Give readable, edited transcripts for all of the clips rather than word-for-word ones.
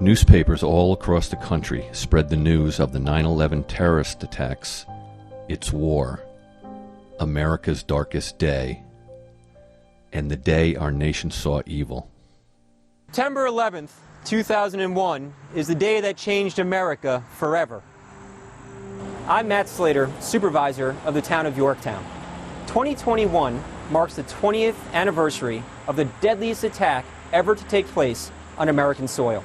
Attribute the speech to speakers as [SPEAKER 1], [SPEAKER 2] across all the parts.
[SPEAKER 1] Newspapers all across the country spread the news of the 9/11 terrorist attacks. It's war, America's darkest day, and the day our nation saw evil.
[SPEAKER 2] September 11th, 2001 is the day that changed America forever. I'm Matt Slater, supervisor of the town of Yorktown. 2021 marks the 20th anniversary of the deadliest attack ever to take place on American soil.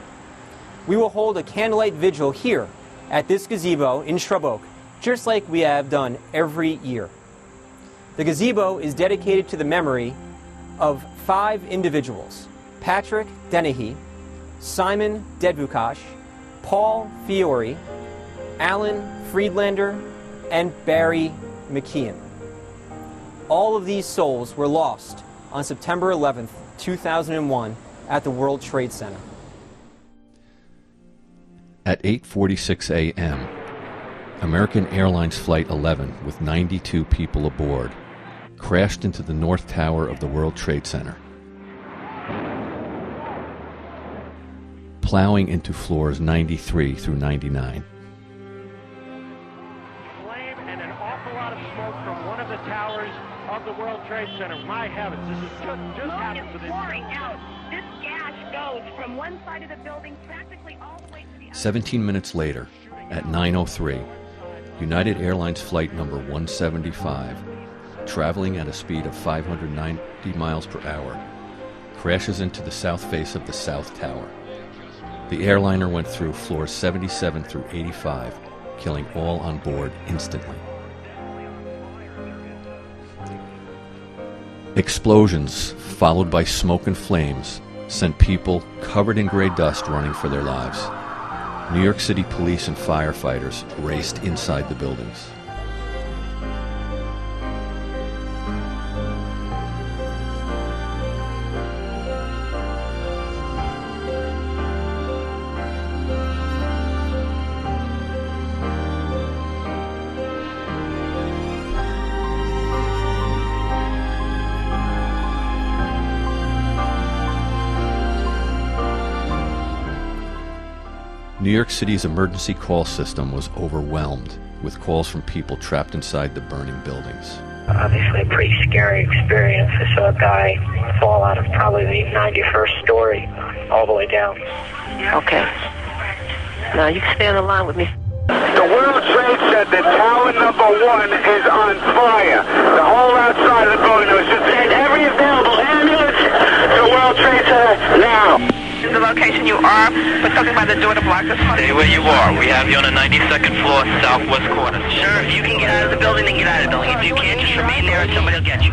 [SPEAKER 2] We will hold a candlelight vigil here at this gazebo in Shrub Oak, just like we have done every year. The gazebo is dedicated to the memory of 5 individuals: Patrick Dennehy, Simon Dedvukash, Paul Fiore, Alan Friedlander, and Barry McKeon. All of these souls were lost on September 11th, 2001 at the World Trade Center.
[SPEAKER 1] At 8:46 a.m., American Airlines Flight 11, with 92 people aboard, crashed into the North Tower of the World Trade Center, plowing into floors 93 through 99.
[SPEAKER 3] Flame and an awful lot of smoke from one of the towers of the World Trade Center. My heavens, this is just happened to this.
[SPEAKER 4] Pouring out. This gas goes from one side of the building practically all the way to the other.
[SPEAKER 1] 17 minutes later, at 9:03, United Airlines Flight number 175, traveling at a speed of 590 miles per hour, crashes into the south face of the South Tower. The airliner went through floors 77 through 85, killing all on board instantly. Explosions, followed by smoke and flames, sent people covered in gray dust running for their lives. New York City police and firefighters raced inside the buildings. New York City's emergency call system was overwhelmed with calls from people trapped inside the burning buildings.
[SPEAKER 5] Obviously a pretty scary experience. I saw a guy fall out of probably the 91st story all the way down.
[SPEAKER 6] Okay. Now you can stay on the line with me.
[SPEAKER 3] The World Trade Center, tower number 1 is on fire. The whole outside of the building was just send every available ambulance to the World Trade Center now.
[SPEAKER 6] The location you are, we're talking about the door to block us.
[SPEAKER 7] Stay where you are. We have you on the 92nd floor, southwest corner.
[SPEAKER 6] Sure, if you can get out of the building, then get out of the building. If you can't, just remain there and somebody will get you.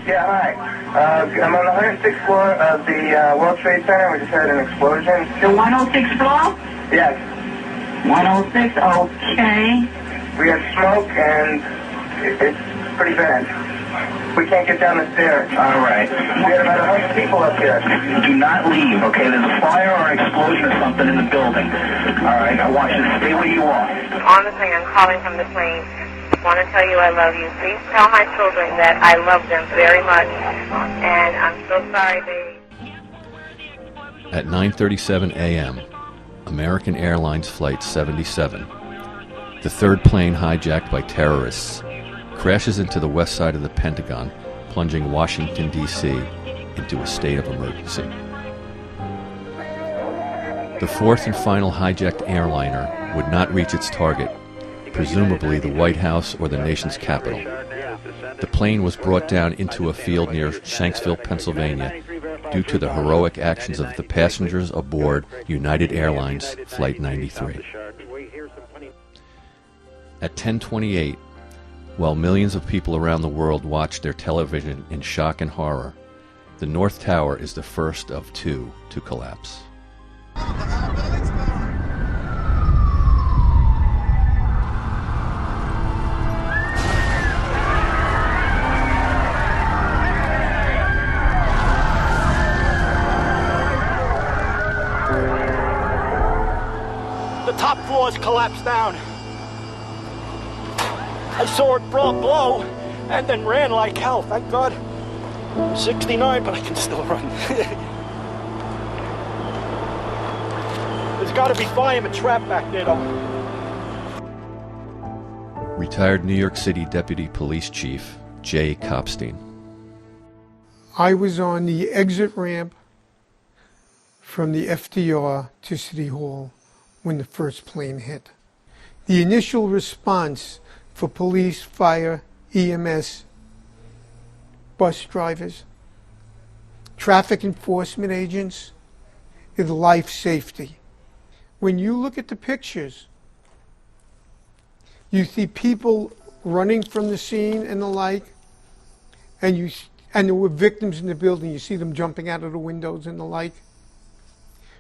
[SPEAKER 8] Yeah, hi. I'm on the 106th floor of the World Trade Center. We just had an explosion.
[SPEAKER 4] The 106th floor?
[SPEAKER 8] Yes.
[SPEAKER 4] 106, okay.
[SPEAKER 8] We have smoke and it's pretty bad. We can't get down the stairs.
[SPEAKER 9] All right.
[SPEAKER 8] We had about 100 people up here.
[SPEAKER 9] Do not leave, okay? There's a fire or an explosion or something in the building. All right, I want you to stay where you are.
[SPEAKER 10] Honestly, I'm calling from the plane. I want to tell you I love you. Please tell my children that I love them very much. And I'm so sorry they...
[SPEAKER 1] At 9:37 a.m., American Airlines Flight 77, the third plane hijacked by terrorists, crashes into the west side of the Pentagon, plunging Washington, D.C. into a state of emergency. The fourth and final hijacked airliner would not reach its target, presumably the White House or the nation's capital. The plane was brought down into a field near Shanksville, Pennsylvania, due to the heroic actions of the passengers aboard United Airlines Flight 93. At 10:28, while millions of people around the world watched their television in shock and horror, the North Tower is the first of 2 to collapse.
[SPEAKER 3] The top floors collapsed down. I saw it blow and then ran like hell. Thank God
[SPEAKER 11] 69, but I can still run. There's got to be firemen trapped back there, though.
[SPEAKER 1] Retired New York City Deputy Police Chief Jay Kopstein.
[SPEAKER 12] I was on the exit ramp from the FDR to City Hall when the first plane hit. The initial response for police, fire, EMS, bus drivers, traffic enforcement agents, is life safety. When you look at the pictures, you see people running from the scene and the like, and there were victims in the building. You see them jumping out of the windows and the like.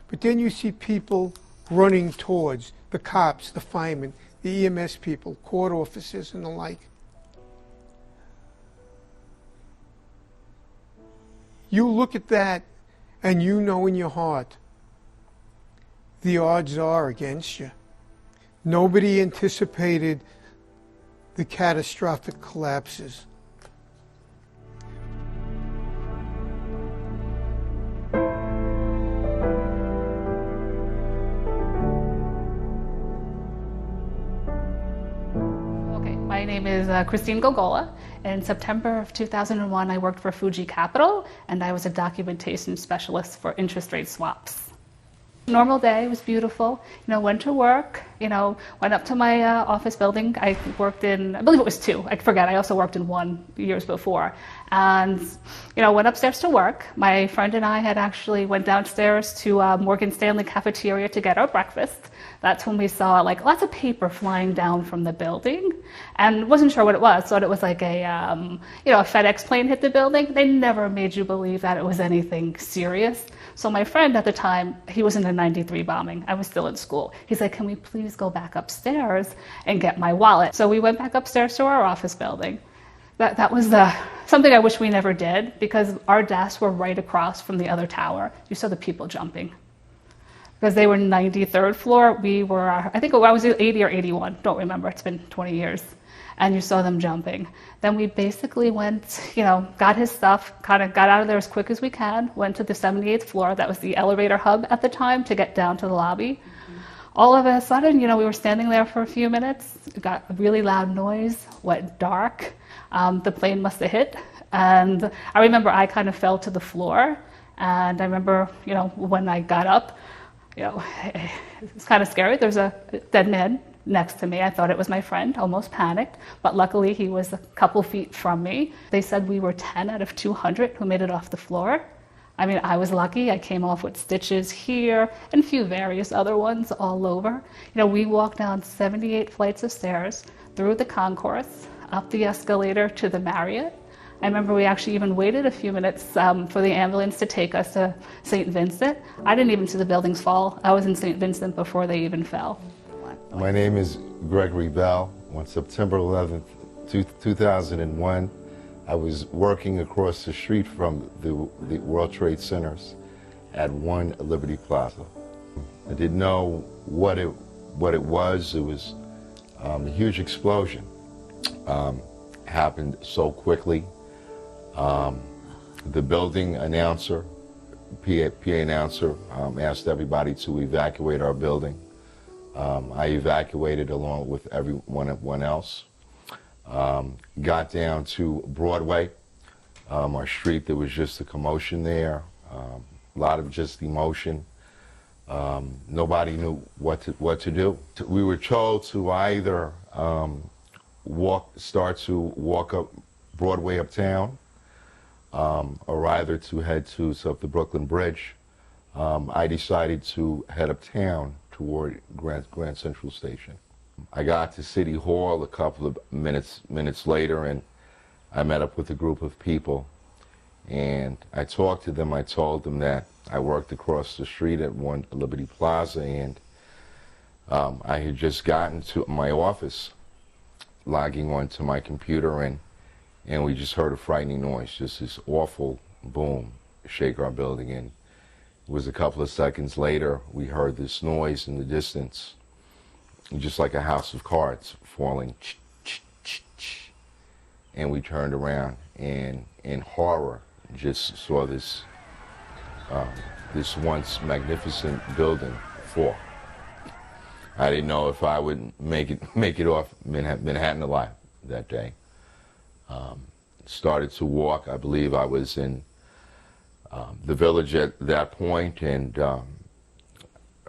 [SPEAKER 12] But then you see people running towards the cops, the firemen, the EMS people, court officers and the like. You look at that and you know in your heart the odds are against you. Nobody anticipated the catastrophic collapses.
[SPEAKER 13] My name is Christine Gogola. In September of 2001, I worked for Fuji Capital, and I was a documentation specialist for interest rate swaps. Normal day, was beautiful. Went to work, went up to my office building. I worked in, I believe it was 2, I forget, I also worked in 1 years before. And, went upstairs to work. My friend and I had actually went downstairs to Morgan Stanley cafeteria to get our breakfast. That's when we saw lots of paper flying down from the building, and wasn't sure what it was. Thought it was like a FedEx plane hit the building. They never made you believe that it was anything serious. So my friend at the time, he was in the '93 bombing. I was still in school. He's like, "Can we please go back upstairs and get my wallet?" So we went back upstairs to our office building. That was something I wish we never did, because our desks were right across from the other tower. You saw the people jumping. Because they were 93rd floor, we were, I think I was 80 or 81, don't remember, it's been 20 years. And you saw them jumping. Then we basically went, got his stuff, kind of got out of there as quick as we can, went to the 78th floor, that was the elevator hub at the time, to get down to the lobby. Mm-hmm. All of a sudden, we were standing there for a few minutes, it got a really loud noise, went dark, the plane must have hit, and I remember I kind of fell to the floor, and I remember, when I got up, it's kind of scary. There's a dead man next to me. I thought it was my friend, almost panicked, but luckily he was a couple feet from me. They said we were 10 out of 200 who made it off the floor. I mean, I was lucky. I came off with stitches here and a few various other ones all over. We walked down 78 flights of stairs, through the concourse, up the escalator to the Marriott. I remember we actually even waited a few minutes for the ambulance to take us to St. Vincent. I didn't even see the buildings fall. I was in St. Vincent before they even fell.
[SPEAKER 14] My name is Gregory Bell. On September 11th, 2001, I was working across the street from the World Trade Centers at 1 Liberty Plaza. I didn't know what it was. It was a huge explosion. Happened so quickly. The building announcer, PA announcer, asked everybody to evacuate our building. I evacuated along with everyone else. Got down to Broadway, our street. There was just a commotion there, a lot of just emotion. Nobody knew what to do. We were told to either start to walk up Broadway uptown, or either to head to the Brooklyn Bridge. I decided to head uptown toward Grand Central Station. I got to City Hall a couple of minutes later, and I met up with a group of people, and I talked to them. I told them that I worked across the street at 1 Liberty Plaza, and I had just gotten to my office, logging onto my computer, and we just heard a frightening noise, just this awful boom, shake our building. And it was a couple of seconds later, we heard this noise in the distance, just like a house of cards falling, and we turned around, and in horror, just saw this this once magnificent building fall. I didn't know if I would make it off Manhattan alive that day. Started to walk. I believe I was in the Village at that point, and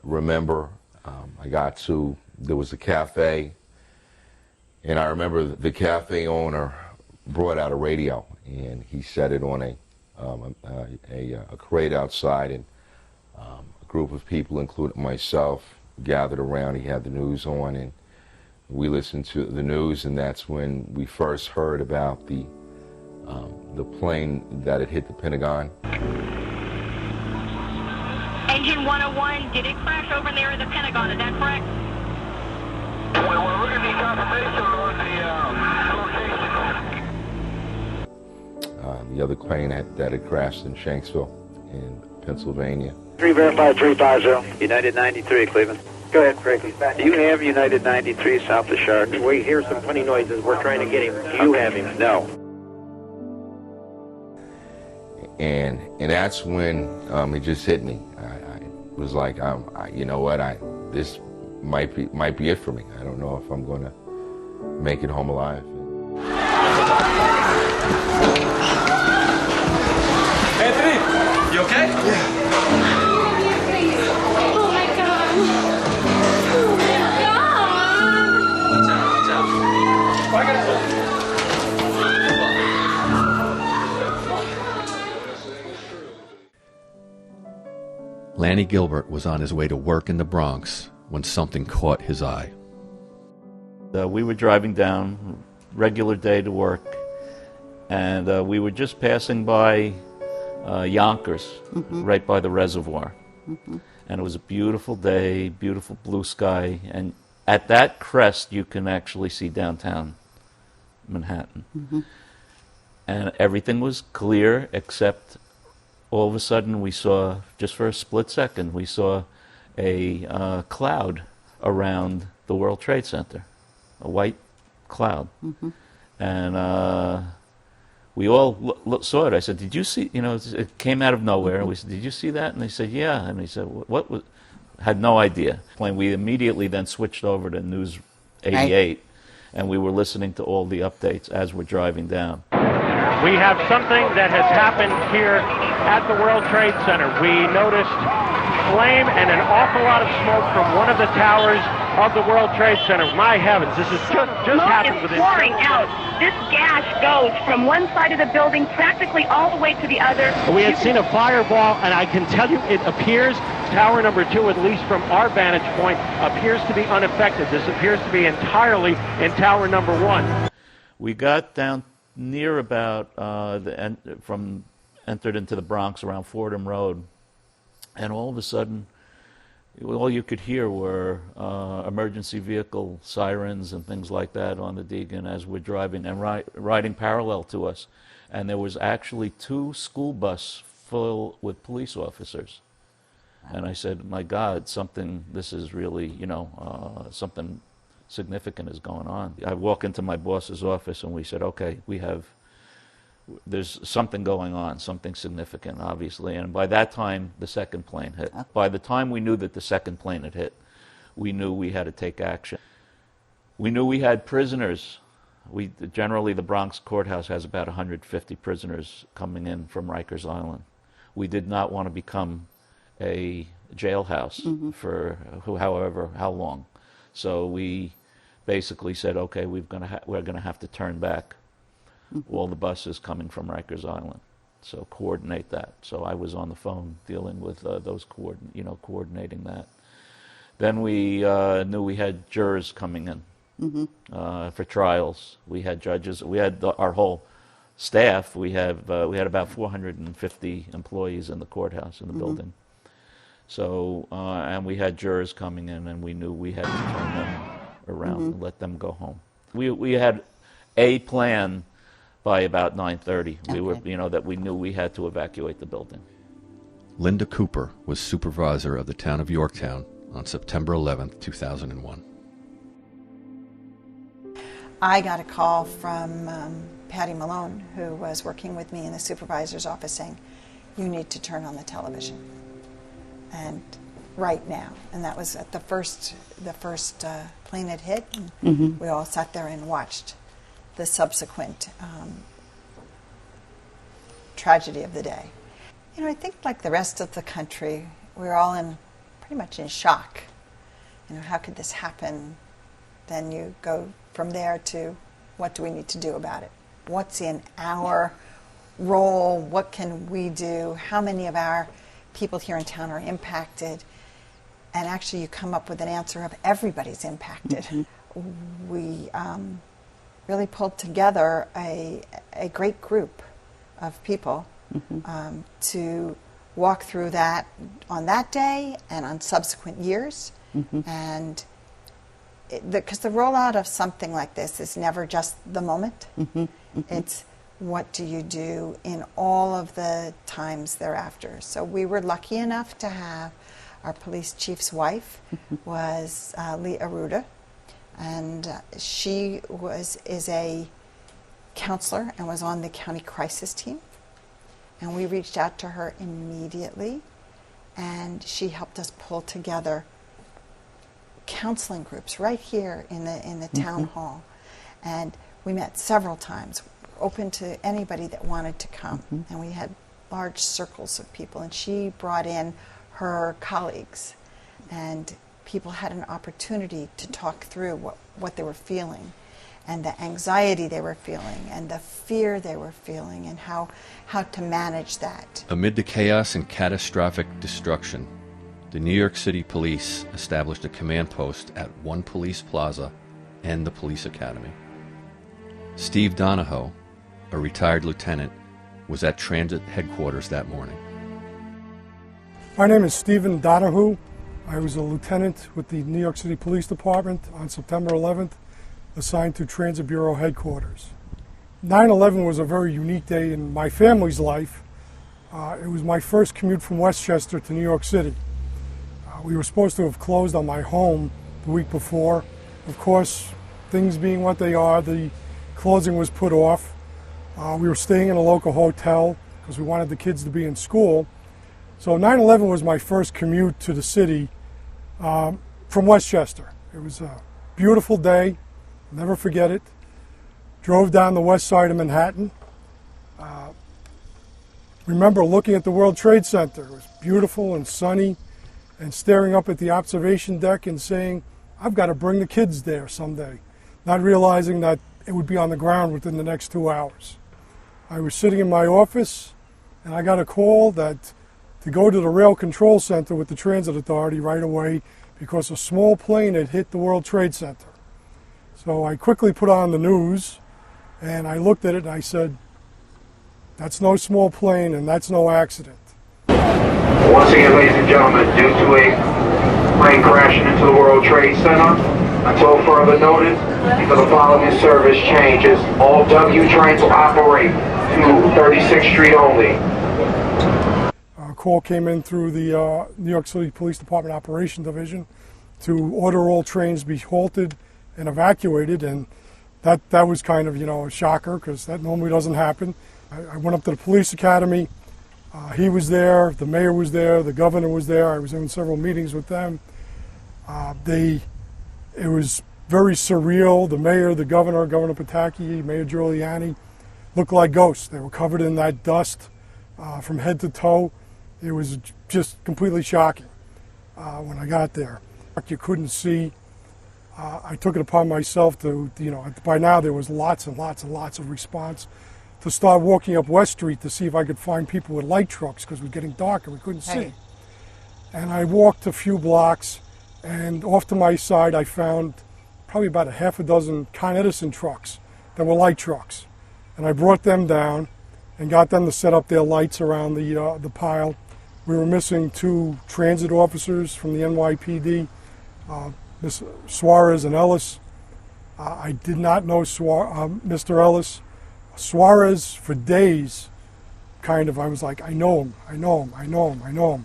[SPEAKER 14] remember I got to, there was a cafe, and I remember the cafe owner brought out a radio, and he set it on a crate outside, and a group of people, including myself, gathered around. He had the news on, and we listened to the news, and that's when we first heard about the plane that had hit the Pentagon.
[SPEAKER 4] Engine 101, did it crash over there at the Pentagon? Is that correct?
[SPEAKER 3] We're looking for confirmation on the location.
[SPEAKER 14] The other plane that had crashed in Shanksville in Pennsylvania.
[SPEAKER 8] 3 verified 350.
[SPEAKER 15] United 93, Cleveland.
[SPEAKER 8] Go ahead, Frankie.
[SPEAKER 15] Do you have United 93 south of Shark?
[SPEAKER 8] We hear some funny noises. We're trying to get him. Do you have him?
[SPEAKER 15] No.
[SPEAKER 14] And that's when it just hit me. I was like, you know what? This might be it for me. I don't know if I'm going to make it home alive.
[SPEAKER 16] Anthony, you okay?
[SPEAKER 17] Yeah. Oh my God. Oh my God.
[SPEAKER 16] Watch out.
[SPEAKER 1] Lanny Gilbert was on his way to work in the Bronx when something caught his eye.
[SPEAKER 18] We were driving down, regular day to work, and we were just passing by Yonkers, right by the reservoir. And it was a beautiful day, beautiful blue sky, and at that crest you can actually see downtown Manhattan. And everything was clear except all of a sudden we saw, just for a split second, we saw a cloud around the World Trade Center, a white cloud. And we all saw it. I said, did you see, it came out of nowhere. And we said, did you see that? And they said, yeah. And he said, what was, had no idea. We immediately then switched over to News 88, and we were listening to all the updates as we're driving down.
[SPEAKER 19] We have something that has happened here at the World Trade Center. We noticed flame and an awful lot of smoke from one of the towers of the World Trade Center. My heavens, this is just happened within
[SPEAKER 4] pouring out. This gas goes from one side of the building practically all the way to the other.
[SPEAKER 19] We had seen a fireball, and I can tell you it appears tower number 2, at least from our vantage point, appears to be unaffected. This appears to be entirely in tower number 1.
[SPEAKER 18] We got down near about entered into the Bronx around Fordham Road, and all of a sudden all you could hear were emergency vehicle sirens and things like that on the Deegan as we're driving and riding parallel to us. And there was actually 2 school buses full with police officers. And I said, my God, this is really, something significant is going on. I walk into my boss's office and we said, okay, there's something going on, something significant, obviously. And by that time, the second plane hit. By the time we knew that the second plane had hit, we knew we had to take action. We knew we had prisoners. Generally, the Bronx courthouse has about 150 prisoners coming in from Rikers Island. We did not want to become a jailhouse for how long. So we basically said, okay, we're going to have to turn back all the buses coming from Rikers Island. So coordinate that. So I was on the phone dealing with those coordinating that. Then we knew we had jurors coming in for trials. We had judges. We had our whole staff. We had about 450 employees in the courthouse in the building. So and we had jurors coming in, and we knew we had to turn them around and let them go home. We had a plan by about 9:30. Okay. We knew we had to evacuate the building.
[SPEAKER 1] Linda Cooper was supervisor of the town of Yorktown on September 11th, 2001.
[SPEAKER 20] I got a call from Patty Malone, who was working with me in the supervisor's office, saying, "You need to turn on the television, and right now." And that was at the first plane had hit, and we all sat there and watched the subsequent tragedy of the day. You know, I think like the rest of the country, we're all pretty much in shock. You know, how could this happen? Then you go from there to, what do we need to do about it? What's in our role? What can we do? How many of our people here in town are impacted? And actually you come up with an answer of everybody's impacted. We really pulled together a great group of people to walk through that on that day and on subsequent years. And because the rollout of something like this is never just the moment. It's what do you do in all of the times thereafter. So we were lucky enough to have our police chief's wife was Lee Aruda, and she is a counselor and was on the county crisis team. And we reached out to her immediately, and she helped us pull together counseling groups right here in the town hall. And we met several times, open to anybody that wanted to come. And we had large circles of people, and she brought in her colleagues, and people had an opportunity to talk through what they were feeling, and the anxiety they were feeling, and the fear they were feeling, and how to manage that.
[SPEAKER 1] Amid the chaos and catastrophic destruction, the New York City Police established a command post at One Police Plaza and the Police Academy. Steve Donahoe, a retired lieutenant, was at transit headquarters that morning.
[SPEAKER 21] My name is Stephen Donahoe. I was a lieutenant with the New York City Police Department on September 11th, assigned to Transit Bureau headquarters. 9/11 was a very unique day in my family's life. It was my first commute from Westchester to New York City. We were supposed to have closed on my home the week before. Of course, things being what they are, the closing was put off. We were staying in a local hotel because we wanted the kids to be in school. So 9/11 was my first commute to the city from Westchester. It was a beautiful day, never forget it. Drove down the west side of Manhattan. Remember looking at the World Trade Center. It was beautiful and sunny, and staring up at the observation deck and saying, I've got to bring the kids there someday, not realizing that it would be on the ground within the next 2 hours. I was sitting in my office, and I got a call that to go to the Rail Control Center with the Transit Authority right away because a small plane had hit the World Trade Center. So I quickly put on the news, and I looked at it and I said, that's no small plane and that's no accident.
[SPEAKER 3] Once again, ladies and gentlemen, due to a plane crashing into the World Trade Center, until further notice, for the following service changes, all W trains will operate to 36th Street only.
[SPEAKER 21] A call came in through the New York City Police Department Operation Division to order all trains be halted and evacuated, and that was kind of, a shocker because that normally doesn't happen. I went up to the police academy. He was there, the mayor was there, the governor was there. I was in several meetings with them. It was very surreal. The mayor, the governor, Governor Pataki, Mayor Giuliani, looked like ghosts. They were covered in that dust from head to toe. It was just completely shocking when I got there. You couldn't see. I took it upon myself to, by now there was lots and lots and lots of response, to start walking up West Street to see if I could find people with light trucks because it was getting dark and we couldn't see. And I walked a few blocks, and off to my side I found probably about a half a dozen Con Edison trucks that were light trucks. And I brought them down and got them to set up their lights around the pile. We were missing 2 transit officers from the NYPD, Ms. Suarez and Ellis. I did not know Mr. Ellis. Suarez, for days, I was like, I know him.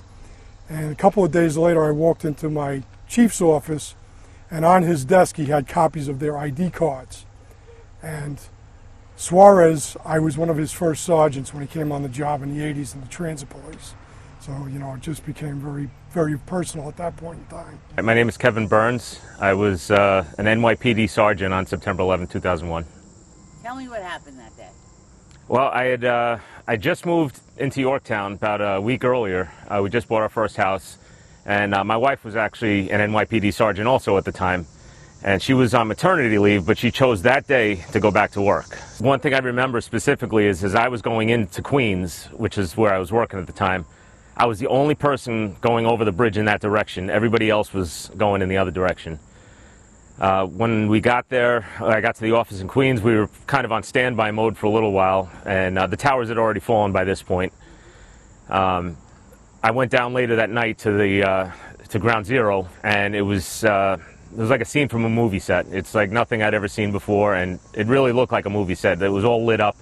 [SPEAKER 21] And a couple of days later, I walked into my chief's office, and on his desk, he had copies of their ID cards. And Suarez, I was one of his first sergeants when he came on the job in the 80s in the transit police. So, you know, it just became very, very personal at that point in time.
[SPEAKER 2] My name is Kevin Burns. I was an NYPD sergeant on September 11, 2001.
[SPEAKER 22] Tell me what happened that day.
[SPEAKER 2] Well, I just moved into Yorktown about a week earlier. We just bought our first house, and my wife was actually an NYPD sergeant also at the time. And she was on maternity leave, but she chose that day to go back to work. One thing I remember specifically is as I was going into Queens, which is where I was working at the time, I was the only person going over the bridge in that direction. Everybody else was going in the other direction. When we got there, I got to the office in Queens, we were kind of on standby mode for a little while, and the towers had already fallen by this point. I went down later that night to Ground Zero, and it was like a scene from a movie set. It's like nothing I'd ever seen before, and it really looked like a movie set. It was all lit up,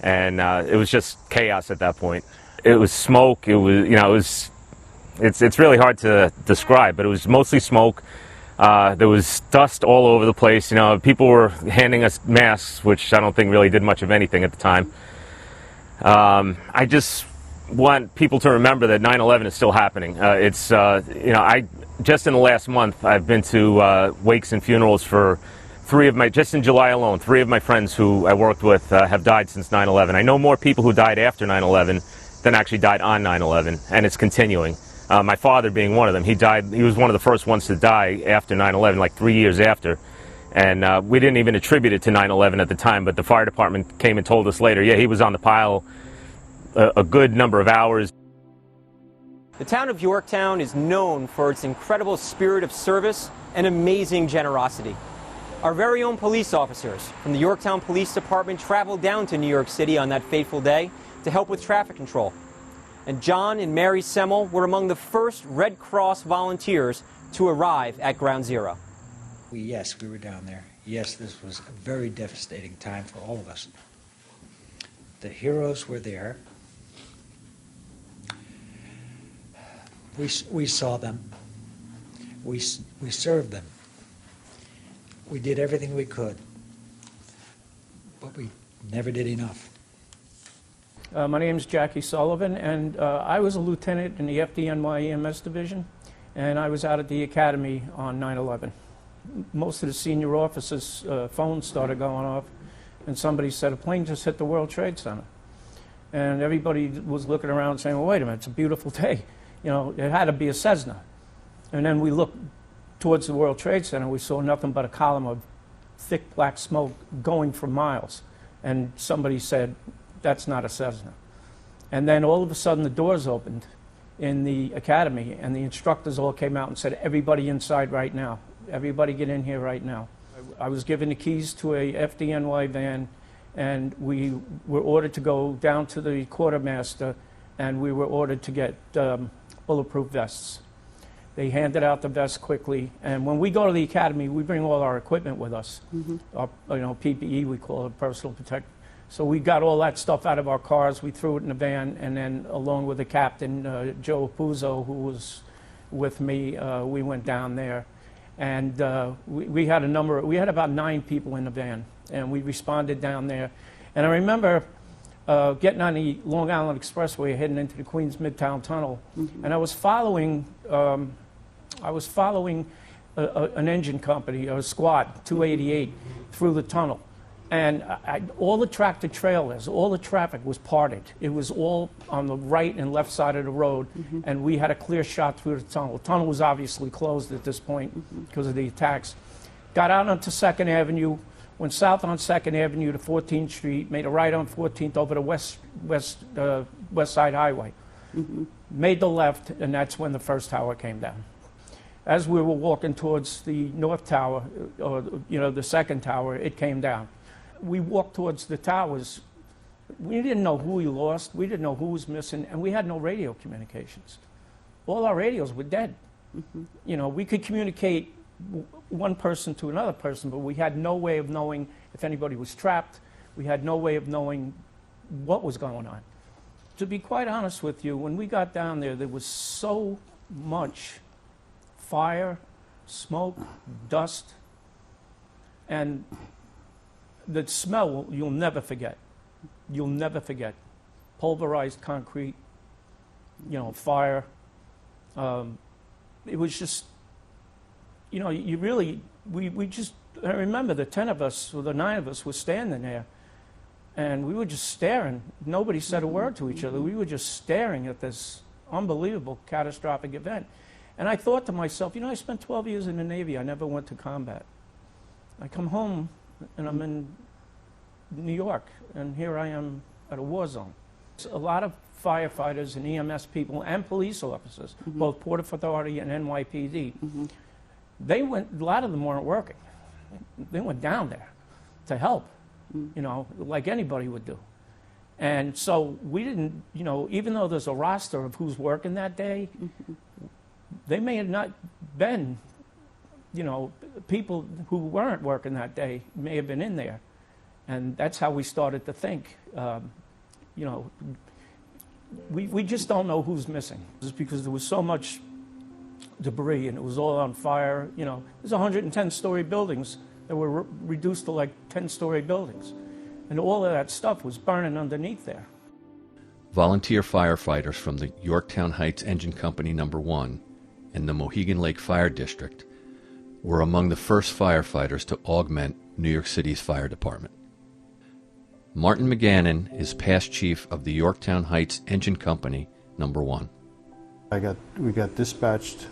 [SPEAKER 2] and it was just chaos at that point. It was smoke. It was, you know, it's really hard to describe, but it was mostly smoke. There was dust all over the place. You know, people were handing us masks, which I don't think really did much of anything at the time. I just want people to remember that 9/11 is still happening. You know, just in the last month, I've been to wakes and funerals for just in July alone, 3 of my friends who I worked with have died since 9/11. I know more people who died after 9/11 than actually died on 9/11, and it's continuing. My father being one of them. He was one of the first ones to die after 9/11, like 3 years after. And we didn't even attribute it to 9/11 at the time, but the fire department came and told us later, yeah, he was on the pile a good number of hours.
[SPEAKER 23] The town of Yorktown is known for its incredible spirit of service and amazing generosity. Our very own police officers from the Yorktown Police Department traveled down to New York City on that fateful day to help with traffic control. And John and Mary Semmel were among the first Red Cross volunteers to arrive at Ground Zero.
[SPEAKER 24] Yes, we were down there. Yes, this was a very devastating time for all of us. The heroes were there. We saw them. We served them. We did everything we could, but we never did enough.
[SPEAKER 25] My name is Jackie Sullivan, and I was a lieutenant in the FDNY EMS division, and I was out at the academy on 9/11. Most of the senior officers' phones started going off, and somebody said, a plane just hit the World Trade Center. And everybody was looking around saying, well, wait a minute, it's a beautiful day. You know, it had to be a Cessna. And then we looked towards the World Trade Center, we saw nothing but a column of thick black smoke going for miles. And somebody said, that's not a Cessna. And then all of a sudden the doors opened in the academy, and the instructors all came out and said, everybody inside right now. Everybody get in here right now. I was given the keys to a FDNY van, and we were ordered to go down to the quartermaster, and we were ordered to get bulletproof vests. They handed out the vests quickly, and when we go to the academy, we bring all our equipment with us. Our, PPE, we call it, personal protective. So we got all that stuff out of our cars, we threw it in the van, and then along with the captain, Joe Puzo, who was with me, we went down there. And we had about 9 people in the van, and we responded down there. And I remember getting on the Long Island Expressway heading into the Queens Midtown Tunnel, and I was following an engine company, a squad, 288, through the tunnel. And all the tractor trailers, all the traffic was parted. It was all on the right and left side of the road, and we had a clear shot through the tunnel. The tunnel was obviously closed at this point because of the attacks. Got out onto 2nd Avenue, went south on 2nd Avenue to 14th Street, made a right on 14th over to West Side Highway. Made the left, and that's when the first tower came down. As we were walking towards the North Tower, or the second tower, it came down. We walked towards the towers. We didn't know who we lost. We didn't know who was missing, and we had no radio communications. All our radios were dead. We could communicate one person to another person, but we had no way of knowing if anybody was trapped. We had no way of knowing what was going on. To be quite honest with you, when we got down there, there was so much fire, smoke, dust, and the smell you'll never forget. You'll never forget. Pulverized concrete, fire. It was just, you really, I remember the 10 of us, or the 9 of us were standing there, and we were just staring. Nobody said a word to each other. We were just staring at this unbelievable, catastrophic event. And I thought to myself, I spent 12 years in the Navy. I never went to combat. I come home, and I'm in New York, and here I am at a war zone. A lot of firefighters and EMS people and police officers, both Port Authority and NYPD, a lot of them weren't working. They went down there to help, like anybody would do. And so we didn't, even though there's a roster of who's working that day, they may have not been, people who weren't working that day may have been in there. And that's how we started to think, we just don't know who's missing. It's because there was so much debris and it was all on fire. There's 110-story buildings that were reduced to like 10-story buildings. And all of that stuff was burning underneath there.
[SPEAKER 1] Volunteer firefighters from the Yorktown Heights Engine Company No. 1 and the Mohegan Lake Fire District were among the first firefighters to augment New York City's fire department. Martin McGannon is past chief of the Yorktown Heights Engine Company No. 1.
[SPEAKER 5] We got dispatched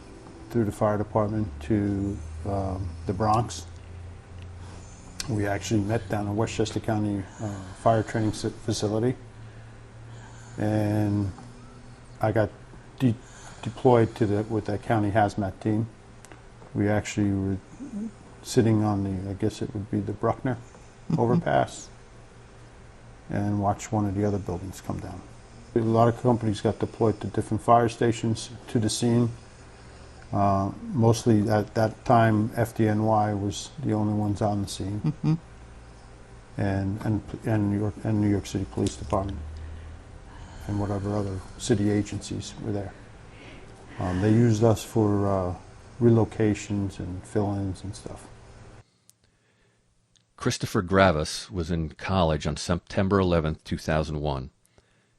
[SPEAKER 5] through the fire department to the Bronx. We actually met down in Westchester County Fire Training Facility, and I got deployed with that county hazmat team. We actually were sitting on I guess it would be the Bruckner overpass, and watched one of the other buildings come down. A lot of companies got deployed to different fire stations to the scene. Mostly at that time, FDNY was the only ones on the scene, and New York City Police Department, and whatever other city agencies were there. They used us for relocations and fill-ins and stuff.
[SPEAKER 1] Christopher Gravis was in college on September 11, 2001.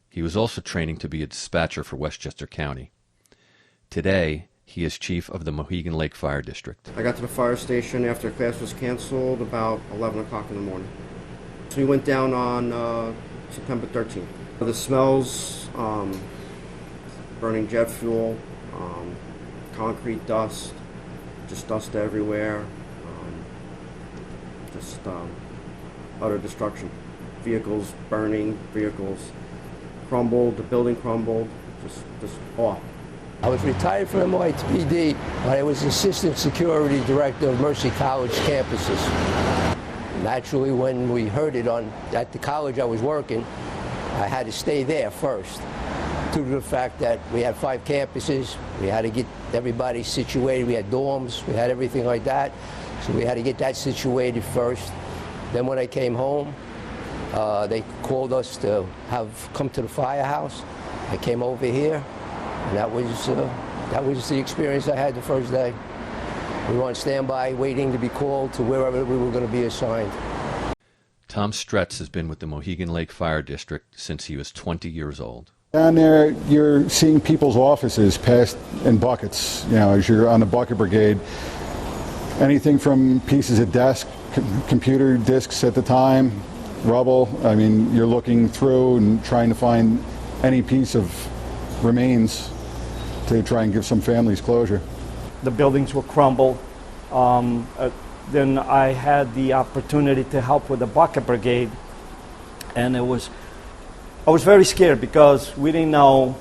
[SPEAKER 1] He was also training to be a dispatcher for Westchester County. Today, he is chief of the Mohegan Lake Fire District.
[SPEAKER 6] I got to the fire station after class was canceled about 11 o'clock in the morning. So we went down on September 13th. The smells, burning jet fuel, concrete dust, just dust everywhere, just utter destruction. Vehicles burning, vehicles crumbled, the building crumbled, just awe.
[SPEAKER 7] I was retired from NYPD, but I was Assistant Security Director of Mercy College campuses. Naturally, when we heard it at the college I was working, I had to stay there first, due to the fact that we had 5 campuses. We had to get everybody situated. We had dorms, we had everything like that. So we had to get that situated first. Then when I came home, they called us to come to the firehouse. I came over here. And that was the experience I had the first day. We were on standby, waiting to be called to wherever we were going to be assigned.
[SPEAKER 1] Tom Stretz has been with the Mohegan Lake Fire District since he was 20 years old.
[SPEAKER 9] Down there, you're seeing people's offices passed in buckets, as you're on the bucket brigade. Anything from pieces of desk, computer disks at the time, rubble. I mean, you're looking through and trying to find any piece of remains to try and give some families closure.
[SPEAKER 11] The buildings were crumbled. Then I had the opportunity to help with the bucket brigade, and I was very scared because we didn't know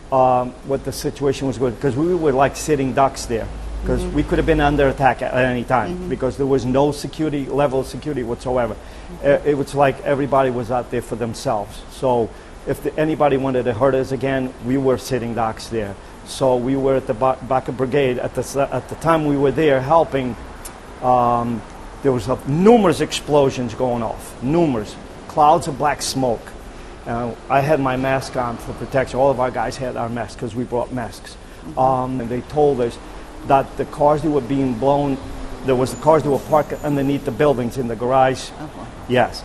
[SPEAKER 11] what the situation was going, because we were like sitting ducks there, because we could have been under attack at any time, because there was no level of security whatsoever. It was like everybody was out there for themselves. So if anybody wanted to hurt us again, we were sitting ducks there. So we were at the bucket brigade. At the time we were there helping, there was numerous explosions going off, numerous clouds of black smoke. I had my mask on for protection. All of our guys had our masks because we brought masks. And they told us that the cars that were being blown there was the cars that were parked underneath the buildings in the garage. Yes.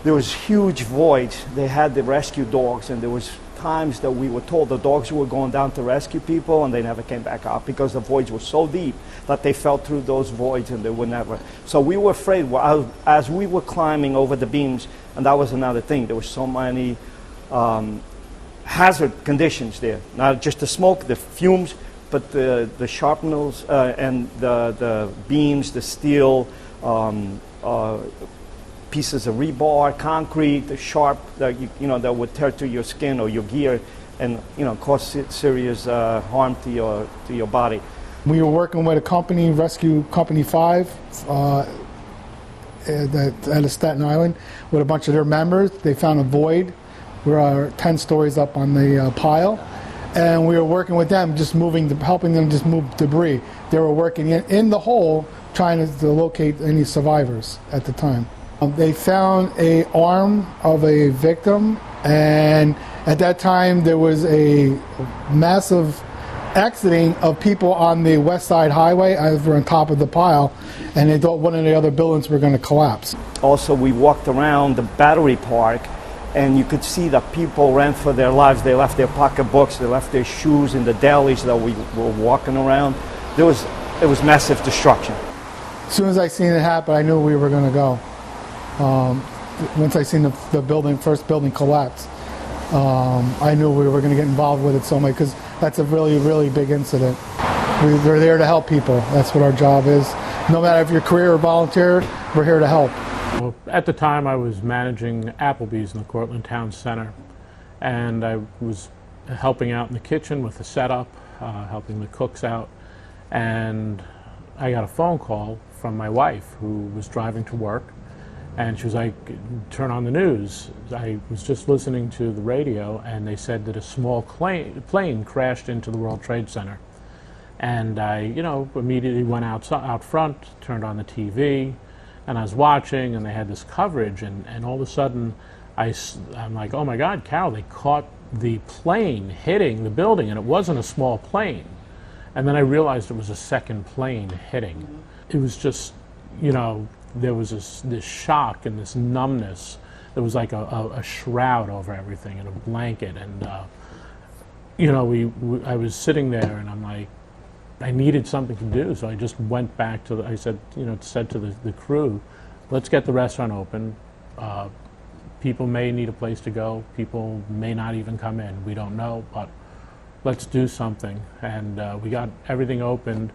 [SPEAKER 11] There was huge voids. They had the rescue dogs, and there was times that we were told the dogs were going down to rescue people, and they never came back up because the voids were so deep that they fell through those voids and they would never. So we were afraid as we were climbing over the beams, and that was another thing. There were so many hazard conditions there. Not just the smoke, the fumes, but the sharpnels and the beams, the steel, pieces of rebar, concrete, the sharp that that would tear to your skin or your gear, and cause serious harm to your body.
[SPEAKER 8] We were working with a company, Rescue Company 5, at Staten Island, with a bunch of their members. They found a void. We were 10 stories up on the pile, and we were working with them, just helping them just move debris. They were working in the hole, trying to locate any survivors at the time. They found an arm of a victim, and at that time there was a massive exiting of people on the West Side Highway over on top of the pile, and they thought one of the other buildings were going to collapse.
[SPEAKER 11] Also, we walked around the Battery Park, and you could see that people ran for their lives. They left their pocketbooks, they left their shoes in the delis that we were walking around. It was massive destruction.
[SPEAKER 8] As soon as I seen it happen, I knew we were going to go. Once I seen the first building collapse, I knew we were going to get involved with it so much, because that's a really, really big incident. We're there to help people. That's what our job is. No matter if you're career or volunteer, we're here to help.
[SPEAKER 10] Well, at the time, I was managing Applebee's in the Cortland Town Center, and I was helping out in the kitchen with the setup, helping the cooks out, and I got a phone call from my wife, who was driving to work. And she was like, turn on the news. I was just listening to the radio, and they said that a small plane crashed into the World Trade Center. And I, immediately went out front, turned on the TV, and I was watching, and they had this coverage, and all of a sudden, I'm like, oh my God, Carol, they caught the plane hitting the building, and it wasn't a small plane. And then I realized it was a second plane hitting. It was just, there was this shock and this numbness. There was like a shroud over everything and a blanket. And, I was sitting there, and I'm like, I needed something to do. So I just went back to I said to the crew, let's get the restaurant open. People may need a place to go. People may not even come in. We don't know, but let's do something. And we got everything opened.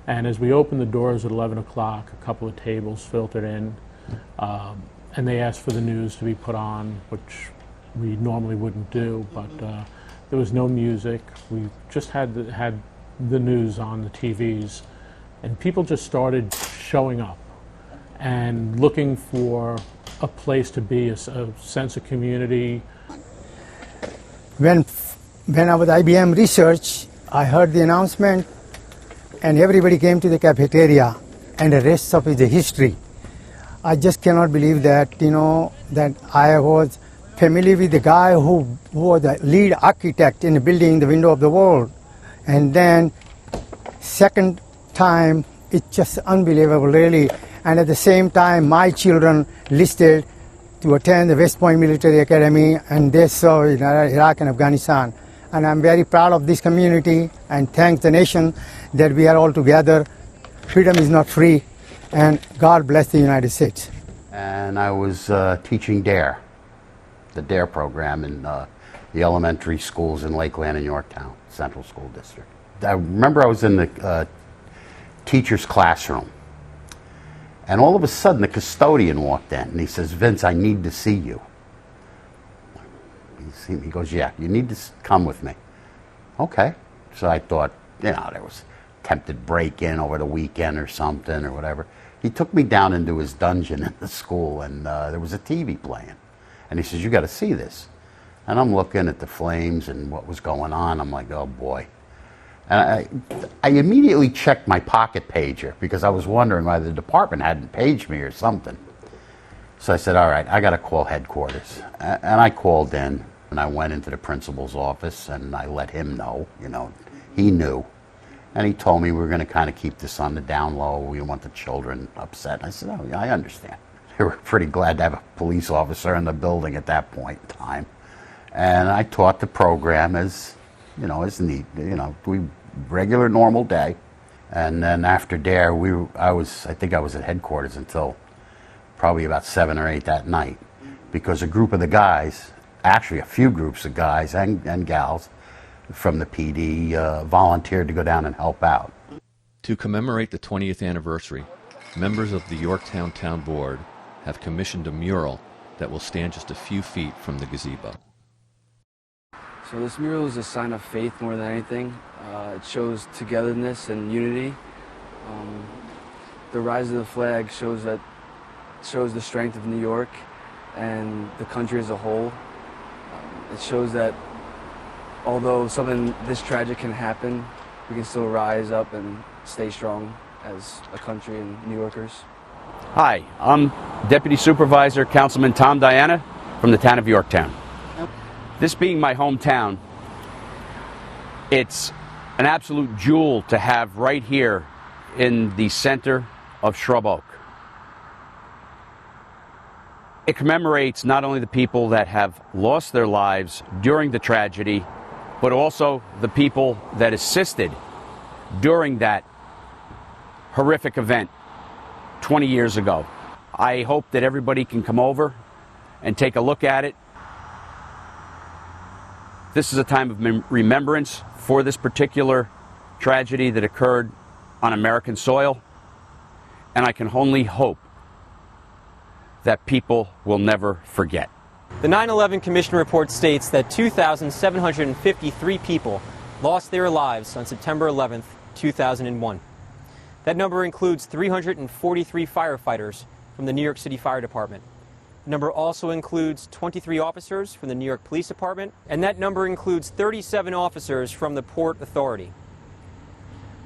[SPEAKER 10] And as we opened the doors at 11 o'clock, a couple of tables filtered in, and they asked for the news to be put on, which we normally wouldn't do, but there was no music. We just had the news on the TVs, and people just started showing up and looking for a place to be, a sense of community.
[SPEAKER 12] When I was at IBM Research, I heard the announcement, and everybody came to the cafeteria, and the rest of it is history. I just cannot believe that, that I was familiar with the guy who was the lead architect in building the Window of the World. And then, second time, it's just unbelievable, really. And at the same time, my children listed to attend the West Point Military Academy, and they served in Iraq and Afghanistan. And I'm very proud of this community, and thank the nation that we are all together. Freedom is not free, and God bless the United States.
[SPEAKER 13] And I was teaching DARE, the DARE program in the elementary schools in Lakeland and Yorktown, Central School District. I remember I was in the teacher's classroom, and all of a sudden the custodian walked in, and he says, "Vince, I need to see you." He goes, "Yeah, you need to come with me." Okay. So I thought, there was attempted break-in over the weekend or something or whatever. He took me down into his dungeon at the school, and there was a TV playing. And he says, "You got to see this." And I'm looking at the flames and what was going on. I'm like, oh boy. And I immediately checked my pocket pager, because I was wondering why the department hadn't paged me or something. So I said, all right, I got to call headquarters. And I called in. And I went into the principal's office, and I let him know, he knew. And he told me we were going to kind of keep this on the down low. We didn't want the children upset. And I said, oh, yeah, I understand. They were pretty glad to have a police officer in the building at that point in time. And I taught the program as, as neat, regular, normal day. And then after DARE, I think I was at headquarters until probably about 7 or 8 that night, because a group of the guys, actually a few groups of guys and gals from the PD volunteered to go down and help out.
[SPEAKER 1] To commemorate the 20th anniversary, members of the Yorktown Town Board have commissioned a mural that will stand just a few feet from the gazebo.
[SPEAKER 4] So this mural is a sign of faith more than anything. It shows togetherness and unity. The rise of the flag shows the strength of New York and the country as a whole. It shows that although something this tragic can happen, we can still rise up and stay strong as a country and New Yorkers.
[SPEAKER 14] Hi, I'm Deputy Supervisor Councilman Tom Diana from the town of Yorktown. This being my hometown, it's an absolute jewel to have right here in the center of Shrub Oak. It commemorates not only the people that have lost their lives during the tragedy, but also the people that assisted during that horrific event 20 years ago. I hope that everybody can come over and take a look at it. This is a time of remembrance for this particular tragedy that occurred on American soil, and I can only hope that people will never forget.
[SPEAKER 23] The 9/11 Commission report states that 2,753 people lost their lives on September 11th, 2001. That number includes 343 firefighters from the New York City Fire Department. The number also includes 23 officers from the New York Police Department, and that number includes 37 officers from the Port Authority.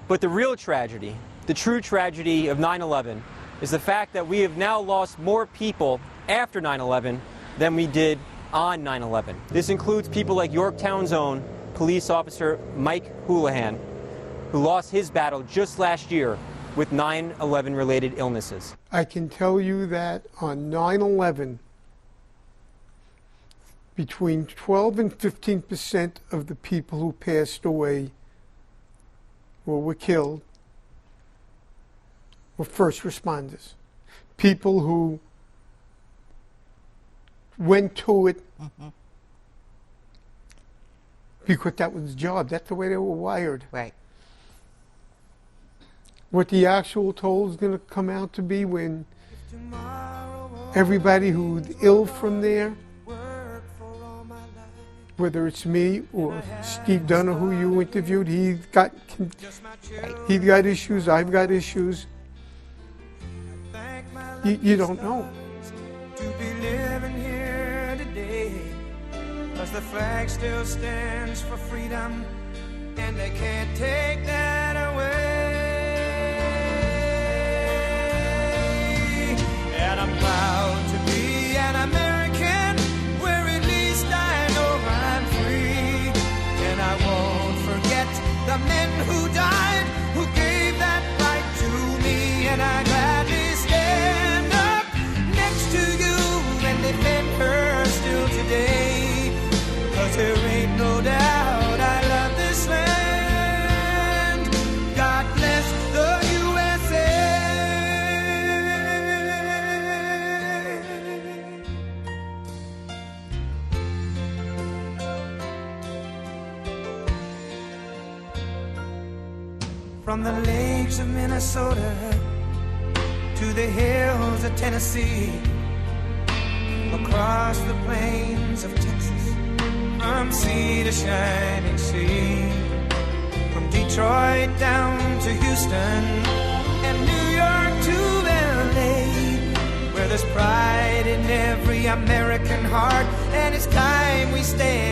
[SPEAKER 23] But the real tragedy, the true tragedy of 9/11, is the fact that we have now lost more people after 9/11 than we did on 9/11. This includes people like Yorktown's own police officer Mike Houlihan, who lost his battle just last year with 9/11 related illnesses.
[SPEAKER 15] I can tell you that on 9/11, between 12 and 15% of the people who passed away or were killed were first responders. People who went to it because that was the job. That's the way they were wired.
[SPEAKER 16] Right.
[SPEAKER 15] What the actual toll is going to come out to be when everybody who's ill from there, whether it's me or Steve Dunner, who you interviewed, he's got issues, I've got issues. You don't know.
[SPEAKER 17] To be living here today, 'cause the flag still stands for freedom, and they can't take that away. And I'm proud to be an American, where at least I know I'm free. And I won't forget the men who died, who gave that right to me. And I gladly stand up next to you and defend her still today. 'Cause there ain't no doubt I love this land. God bless the USA. From the lakes of Minnesota to the hills of Tennessee, across the plains of Texas, from sea to shining sea, from Detroit down to Houston and New York to LA, where there's pride in every American heart, and it's time we stand